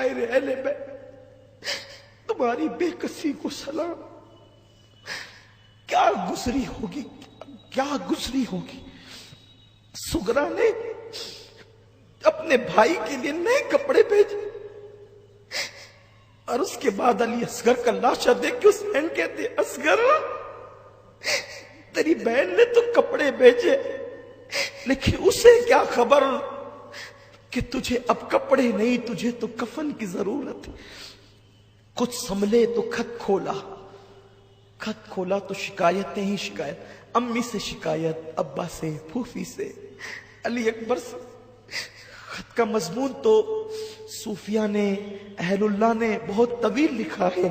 شاعر اہل بیت، تمہاری بے کسی کو سلام۔ کیا گزری ہوگی، کیا گزری ہوگی۔ سغرا نے اپنے بھائی کے لیے نئے کپڑے بھیجے، اور اس کے بعد علی اصغر کا لاشا دیکھ کے حسین کہتے اصغر تیری بہن نے تو کپڑے بھیجے، لیکن اسے کیا خبر کہ تجھے اب کپڑے نہیں، تجھے تو کفن کی ضرورت ہے۔ کچھ سنبھلے تو خط کھولا، خط کھولا تو شکایتیں ہی شکایت، امی سے شکایت، ابا سے، پھوفی سے، علی اکبر سے۔ خط کا مضمون تو صوفیہ نے، اہل اللہ نے بہت طویل لکھا ہے،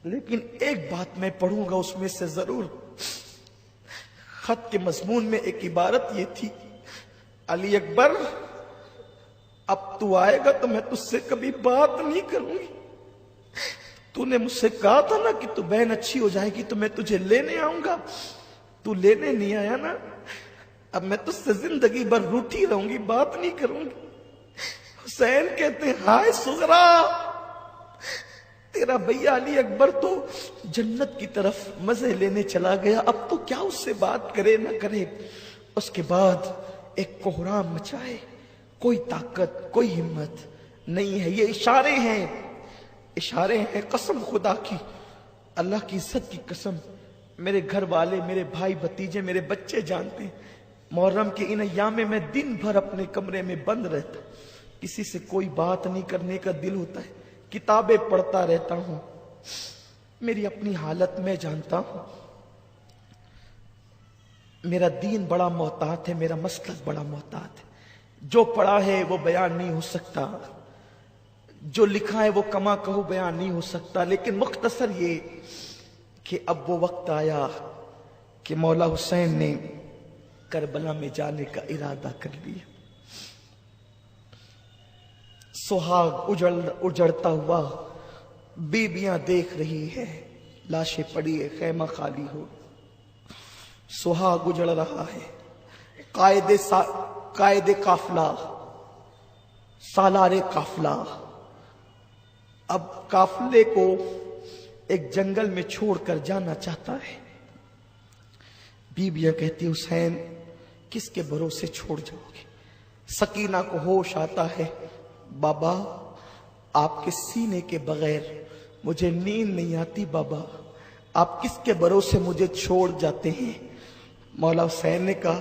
لیکن ایک بات میں پڑھوں گا اس میں سے ضرور۔ خط کے مضمون میں ایک عبارت یہ تھی، علی اکبر اب تو آئے گا تو میں تجھ سے کبھی بات نہیں کروں گی۔ تو نے مجھ سے کہا تھا نا کہ تو بہن اچھی ہو جائے گی تو میں تجھے لینے آؤں گا، تو لینے نہیں آیا نا، اب میں تجھ سے زندگی بھر روٹھی رہوں گی، بات نہیں کروں گی۔ حسین کہتے ہیں ہائے سغرا، تیرا بھیا علی اکبر تو جنت کی طرف مزے لینے چلا گیا، اب تو کیا اس سے بات کرے نہ کرے۔ اس کے بعد ایک کوہرام مچائے، کوئی طاقت، کوئی ہمت نہیں ہے۔ یہ اشارے ہیں، اشارے ہیں، قسم خدا کی، اللہ کی عزت کی قسم، میرے گھر والے، میرے بھائی بھتیجے، میرے بچے جانتے ہیں، محرم کے ان ایام میں میں دن بھر اپنے کمرے میں بند رہتا، کسی سے کوئی بات نہیں کرنے کا دل ہوتا ہے، کتابیں پڑھتا رہتا ہوں، میری اپنی حالت میں جانتا ہوں۔ میرا دین بڑا محتاط ہے، میرا مسلک بڑا محتاط ہے، جو پڑھا ہے وہ بیان نہیں ہو سکتا، جو لکھا ہے وہ کما کہو بیان نہیں ہو سکتا، لیکن مختصر یہ کہ اب وہ وقت آیا کہ مولا حسین نے کربلا میں جانے کا ارادہ کر لیا۔ سہاگ اجڑتا ہوا بیبیاں دیکھ رہی ہے، لاشیں پڑی ہے، خیمہ خالی ہو، سہاگ اجڑ رہا ہے، قائد قافلہ، سالار قافلہ اب قافلے کو ایک جنگل میں چھوڑ کر جانا چاہتا ہے۔ بیبیاں کہتی حسین کس کے بھروسے چھوڑ جاؤ گے؟ سکینہ کو ہوش آتا ہے، بابا آپ کے سینے کے بغیر مجھے نیند نہیں آتی، بابا آپ کس کے بھروسے مجھے چھوڑ جاتے ہیں؟ مولا حسین نے کہا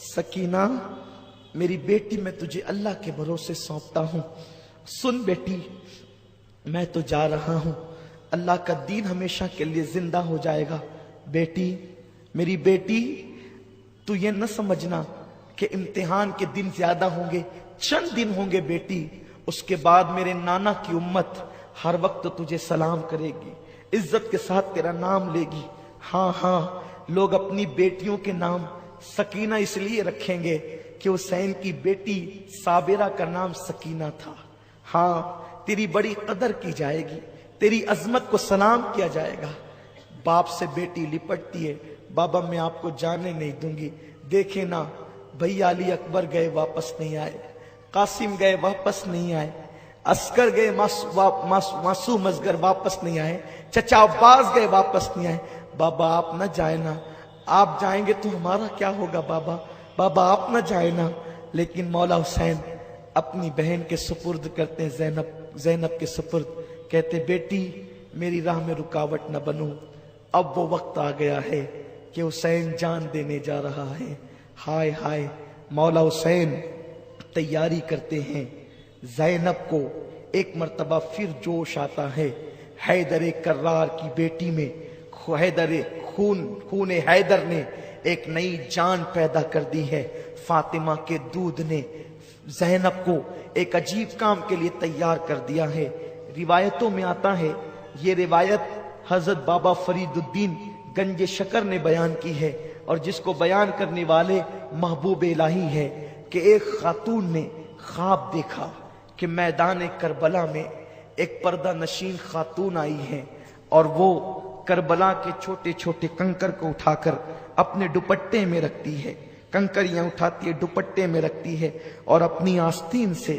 سکینہ میری بیٹی، میں تجھے اللہ کے بھروسے سونپتا ہوں، سن بیٹی میں تو جا رہا ہوں، اللہ کا دین ہمیشہ کے لیے زندہ ہو جائے گا، بیٹی میری بیٹی تو یہ نہ سمجھنا کہ امتحان کے دن زیادہ ہوں گے، چند دن ہوں گے بیٹی، اس کے بعد میرے نانا کی امت ہر وقت تجھے سلام کرے گی، عزت کے ساتھ تیرا نام لے گی۔ ہاں ہاں، لوگ اپنی بیٹیوں کے نام سکینہ اس لیے رکھیں گے کہ حسین کی بیٹی صابرہ کا نام سکینہ تھا۔ ہاں تیری بڑی قدر کی جائے گی، تیری عظمت کو سلام کیا جائے گا۔ باپ سے بیٹی لپٹتی ہے، بابا میں آپ کو جانے نہیں دوں گی، دیکھیں نا بھیا علی اکبر گئے واپس نہیں آئے، قاسم گئے واپس نہیں آئے، عسکر گئے معصوم اصغر واپس نہیں آئے، چچا عباس گئے واپس نہیں آئے، بابا آپ نہ جائیں نا، آپ جائیں گے تو ہمارا کیا ہوگا بابا، بابا آپ نہ جائیں نا۔ لیکن مولا حسین اپنی بہن کے سپرد کرتے ہیں، زینب کے سپرد، کہتے بیٹی میری راہ میں رکاوٹ نہ بنو، اب وہ وقت آ گیا ہے کہ حسین جان دینے جا رہا ہے۔ ہائے ہائے، مولا حسین تیاری کرتے ہیں، زینب کو ایک مرتبہ پھر جوش آتا ہے، حیدر کرار کی بیٹی میں خون حیدر نے ایک نئی جان پیدا کر دی ہے، فاطمہ کے دودھ نے زینب کو ایک عجیب کام کے لیے تیار کر دیا ہے۔ روایتوں میں آتا ہے، یہ روایت حضرت بابا فرید الدین گنج شکر نے بیان کی ہے، اور جس کو بیان کرنے والے محبوب الہی ہے، کہ ایک خاتون نے خواب دیکھا کہ میدان کربلا میں ایک پردہ نشین خاتون آئی ہے، اور وہ کربلا کے چھوٹے چھوٹے کنکر کو اٹھا کر اپنے دوپٹے میں رکھتی ہے، کنکریاں اٹھاتی ہے، دوپٹے میں رکھتی ہے، اور اپنی آستین سے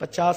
50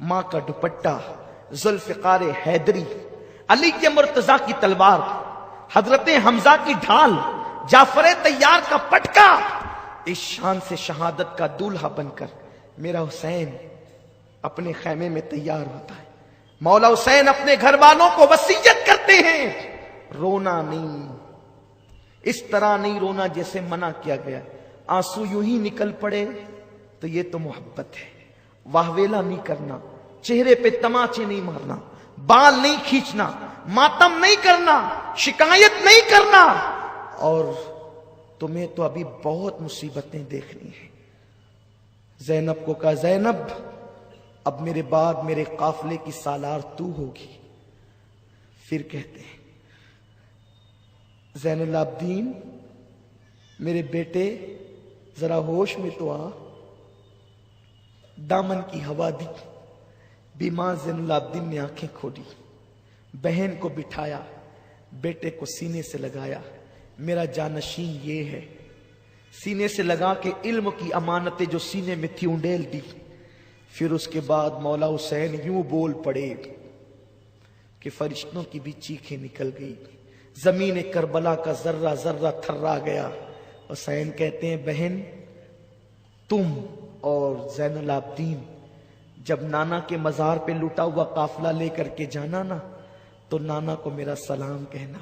ماں کا دوپٹہ، ذوالفقار حیدری، علی کے مرتضیٰ کی تلوار، حضرت حمزہ کی ڈھال، جعفر طیار کا پٹکا، اس شان سے شہادت کا دولہا بن کر میرا حسین اپنے خیمے میں تیار ہوتا ہے۔ مولا حسین اپنے گھر والوں کو وصیت کرتے ہیں، رونا نہیں، اس طرح نہیں رونا جیسے منع کیا گیا، آنسو یوں ہی نکل پڑے تو یہ تو محبت ہے۔ واہویلا نہیں کرنا، چہرے پہ تماچے نہیں مارنا، بال نہیں کھینچنا، ماتم نہیں کرنا، شکایت نہیں کرنا، اور تمہیں تو ابھی بہت مصیبتیں دیکھنی ہیں۔ زینب کو کہا زینب اب میرے بعد میرے قافلے کی سالار تو ہوگی۔ پھر کہتے ہیں زین العابدین میرے بیٹے ذرا ہوش میں تو آ۔ دامن کی ہوا دی، بیمار زین العابدین نے آنکھیں کھولی، بہن کو بٹھایا، بیٹے کو سینے سے لگایا، میرا جانشین یہ ہے، سینے سے لگا کے علم کی امانتیں جو سینے میں تھی انڈیل دی۔ پھر اس کے بعد مولا حسین یوں بول پڑے کہ فرشتوں کی بھی چیخیں نکل گئی، زمین کربلا کا ذرہ ذرہ تھرا گیا۔ حسین کہتے ہیں بہن تم اور زین العابدین جب نانا کے مزار پہ لوٹا ہوا قافلہ لے کر کے جانا نا تو نانا کو میرا سلام کہنا۔